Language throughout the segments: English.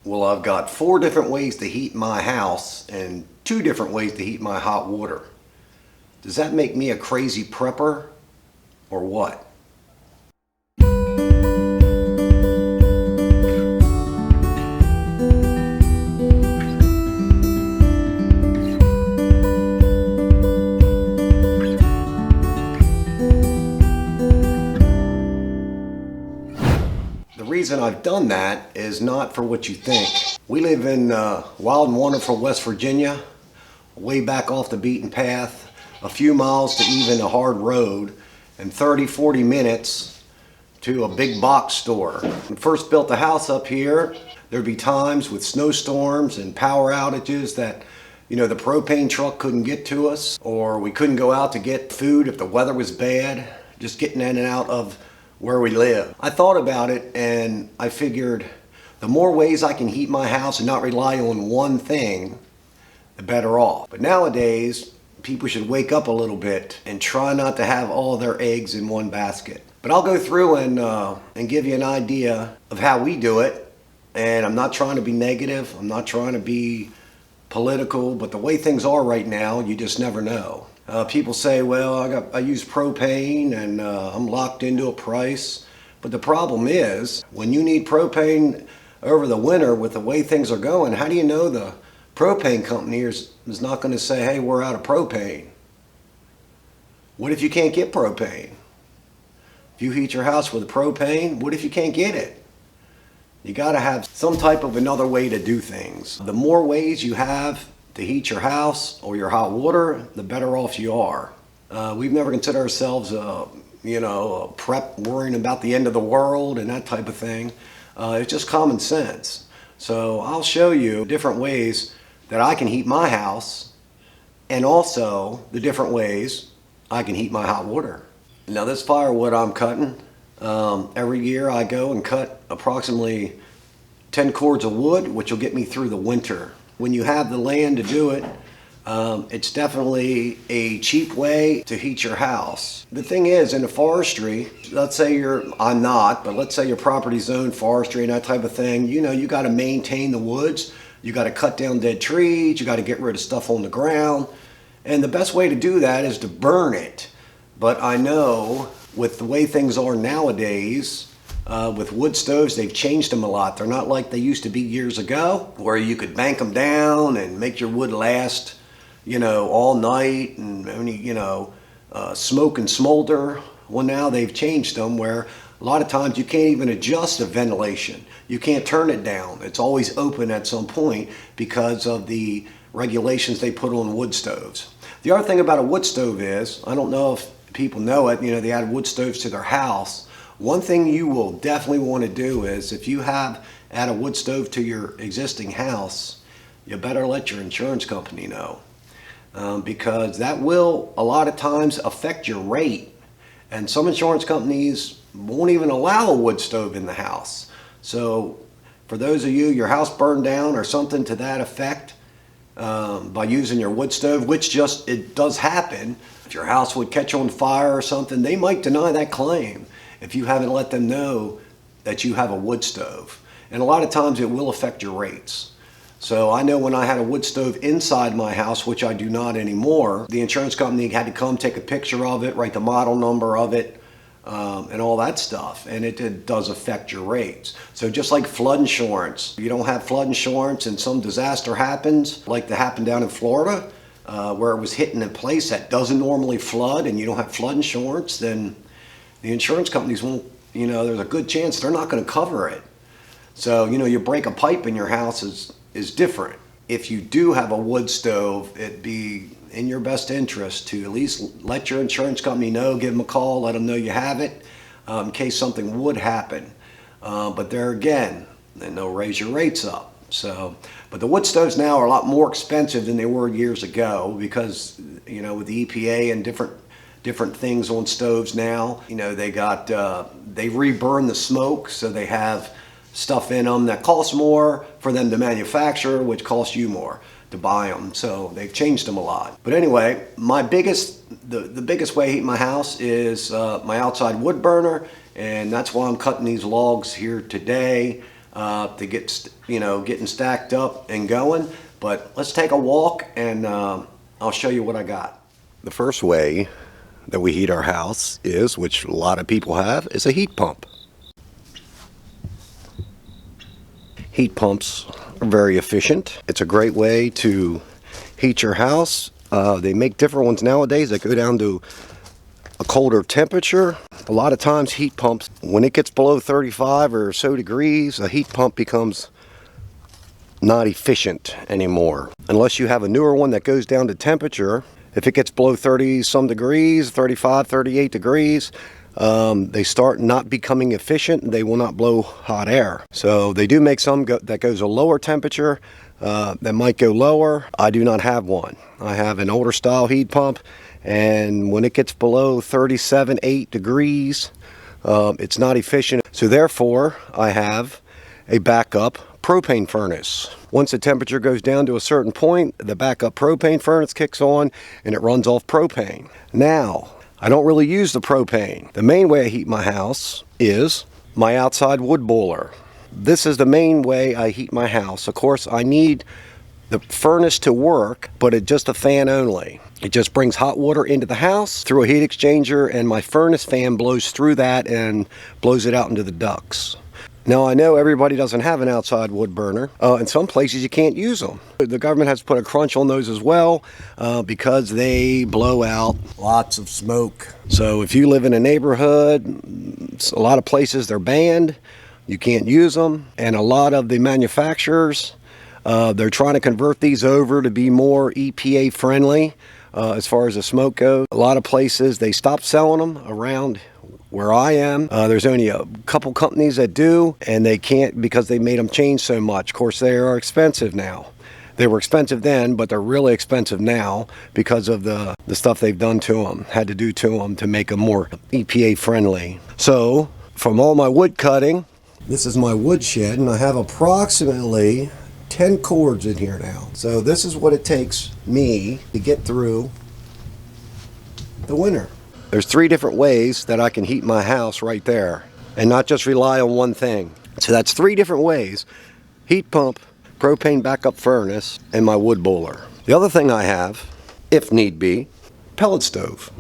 Well, I've got 4 different ways to heat my house and 2 different ways to heat my hot water. Does that make me a crazy prepper or what? The reason I've done that is not for what you think. We live in wild and wonderful West Virginia, way back off the beaten path, a few miles to even a hard road, and 30-40 minutes to a big box store. When we first built the house up here, there'd be times with snowstorms and power outages that the propane truck couldn't get to us, or we couldn't go out to get food if the weather was bad, just getting in and out of where we live. I thought about it and I figured the more ways I can heat my house and not rely on one thing, the better off. But nowadays, people should wake up a little bit and try not to have all their eggs in one basket. But I'll go through and give you an idea of how we do it. And I'm not trying to be negative. I'm not trying to be political, but the way things are right now, you just never know. People say, well, I use propane and I'm locked into a price. But the problem is, when you need propane over the winter with the way things are going, how do you know the propane company is not going to say, hey, we're out of propane? What if you can't get propane? If you heat your house with propane, what if you can't get it? You got to have some type of another way to do things. The more ways you have to heat your house or your hot water, the better off you are. We've never considered ourselves a prep worrying about the end of the world and that type of thing. It's just common sense. So I'll show you different ways that I can heat my house and also the different ways I can heat my hot water. Now this firewood I'm cutting, every year I go and cut approximately 10 cords of wood, which will get me through the winter. When you have the land to do it, it's definitely a cheap way to heat your house. The thing is, in the forestry, let's say I'm not, but let's say your property's owned forestry and that type of thing, you got to maintain the woods, you got to cut down dead trees, you got to get rid of stuff on the ground, and the best way to do that is to burn it. But I know with the way things are nowadays, with wood stoves, they've changed them a lot. They're not like they used to be years ago, where you could bank them down and make your wood last, all night and smoke and smolder. Well, now they've changed them where a lot of times you can't even adjust the ventilation. You can't turn it down. It's always open at some point because of the regulations they put on wood stoves. The other thing about a wood stove is, I don't know if people know it, they add wood stoves to their house. One thing you will definitely want to do is, if you have add a wood stove to your existing house, you better let your insurance company know. Because that will a lot of times affect your rate. And some insurance companies won't even allow a wood stove in the house. So for those of you, your house burned down or something to that effect, by using your wood stove, which it does happen. If your house would catch on fire or something, they might deny that claim if you haven't let them know that you have a wood stove. And a lot of times it will affect your rates. So I know when I had a wood stove inside my house, which I do not anymore, the insurance company had to come take a picture of it, write the model number of it, and all that stuff. And it does affect your rates. So just like flood insurance, if you don't have flood insurance and some disaster happens, like that happened down in Florida, where it was hitting a place that doesn't normally flood and you don't have flood insurance, then the insurance companies won't, there's a good chance they're not going to cover it. So, you break a pipe in your house is different. If you do have a wood stove, it'd be in your best interest to at least let your insurance company know, give them a call, let them know you have it, in case something would happen. But there again, then they'll raise your rates up. So, but the wood stoves now are a lot more expensive than they were years ago because, with the EPA and different things on stoves now, they reburn the smoke, so they have stuff in them that costs more for them to manufacture, which costs you more to buy them. So they've changed them a lot. But anyway, the biggest way I heat my house is my outside wood burner, and that's why I'm cutting these logs here today. to get, getting stacked up and going. But let's take a walk and I'll show you what I got. The first way that we heat our house is, which a lot of people have, is a heat pump. Heat pumps are very efficient. It's a great way to heat your house. They make different ones nowadays that go down to a colder temperature. A lot of times heat pumps, when it gets below 35 or so degrees, a heat pump becomes not efficient anymore. Unless you have a newer one that goes down to temperature. If it gets below 30 some degrees, 35, 38 degrees, they start not becoming efficient. They will not blow hot air. So they do make some that goes a lower temperature, that might go lower. I do not have one. I have an older style heat pump, and when it gets below 37, 8 degrees, it's not efficient. So therefore, I have a backup propane furnace. Once the temperature goes down to a certain point, the backup propane furnace kicks on and it runs off propane. Now, I don't really use the propane. The main way I heat my house is my outside wood boiler. This is the main way I heat my house. Of course, I need the furnace to work, but it's just a fan only. It just brings hot water into the house through a heat exchanger, and my furnace fan blows through that and blows it out into the ducts. Now, I know everybody doesn't have an outside wood burner. In some places you can't use them. The government has put a crunch on those as well because they blow out lots of smoke. So if you live in a neighborhood, a lot of places they're banned. You can't use them. And a lot of the manufacturers, they're trying to convert these over to be more EPA friendly as far as the smoke goes. A lot of places, they stopped selling them around where I am. There's only a couple companies that do, and they can't because they made them change so much. Of course, they are expensive now. They were expensive then, but they're really expensive now because of the stuff they've done to them, had to do to them to make them more EPA friendly. So, from all my wood cutting, this is my wood shed, and I have approximately 10 cords in here now. So this is what it takes me to get through the winter. There's 3 different ways that I can heat my house right there and not just rely on one thing. So that's 3 different ways: heat pump, propane backup furnace, and my wood boiler. The other thing I have, if need be, pellet stove.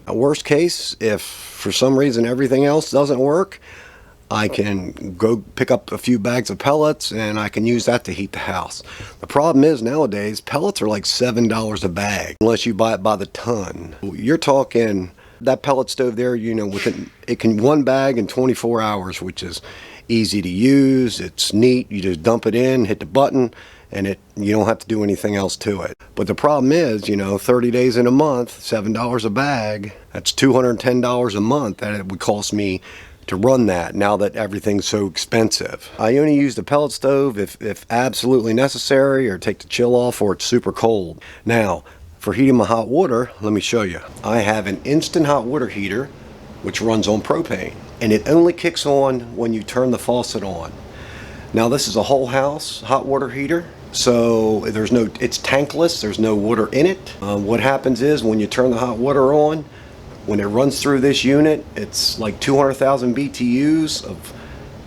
Worst case, if for some reason everything else doesn't work, I can go pick up a few bags of pellets and I can use that to heat the house. The problem is nowadays pellets are like $7 a bag unless you buy it by the ton. You're talking that pellet stove there, it can 1 bag in 24 hours, which is easy to use. It's neat. You just dump it in, hit the button, and you don't have to do anything else to it. But the problem is, 30 days in a month, $7 a bag, that's $210 a month that it would cost me to run that, now that everything's so expensive. I only use the pellet stove if absolutely necessary, or take the chill off, or it's super cold. Now, for heating my hot water, let me show you. I have an instant hot water heater which runs on propane, and it only kicks on when you turn the faucet on. Now, this is a whole house hot water heater, so it's tankless, there's no water in it. What happens is when you turn the hot water on, when it runs through this unit, it's like 200,000 BTUs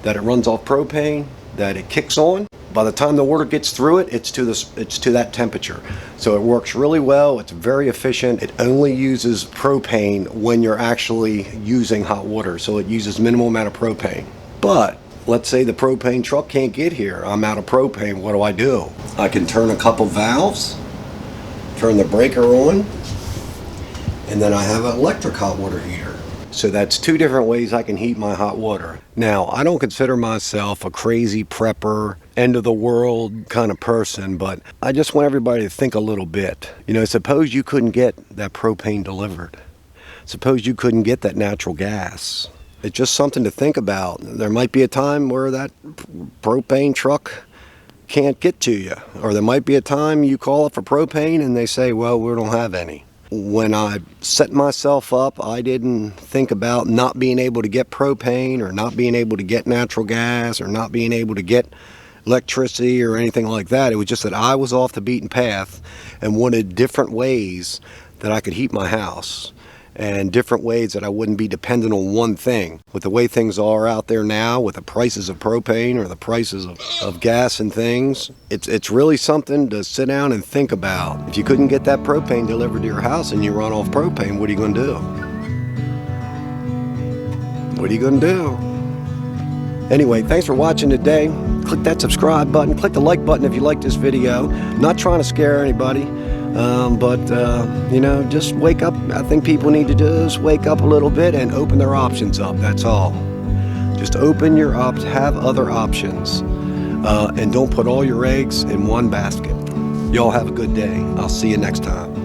that it runs off propane that it kicks on. By the time the water gets through it, it's to that temperature. So it works really well. It's very efficient. It only uses propane when you're actually using hot water, so it uses minimal amount of propane. But let's say the propane truck can't get here. I'm out of propane. What do? I can turn a couple valves, turn the breaker on, and then I have an electric hot water heater. So that's 2 different ways I can heat my hot water. Now, I don't consider myself a crazy prepper, end of the world kind of person, but I just want everybody to think a little bit. Suppose you couldn't get that propane delivered. Suppose you couldn't get that natural gas. It's just something to think about. There might be a time where that propane truck can't get to you. Or there might be a time you call up for propane and they say, well, we don't have any. When I set myself up, I didn't think about not being able to get propane, or not being able to get natural gas, or not being able to get electricity or anything like that. It was just that I was off the beaten path and wanted different ways that I could heat my house. and different ways that I wouldn't be dependent on one thing. With the way things are out there now, with the prices of propane or the prices of gas and things, it's really something to sit down and think about. If you couldn't get that propane delivered to your house and you run off propane, what are you going to do? What are you going to do? Anyway, thanks for watching today. Click that subscribe button. Click the like button if you like this video. Not trying to scare anybody. You know, just wake up. I think people need to just wake up a little bit and open their options up. That's all. Just open your options, have other options, and don't put all your eggs in one basket. Y'all have a good day. I'll see you next time.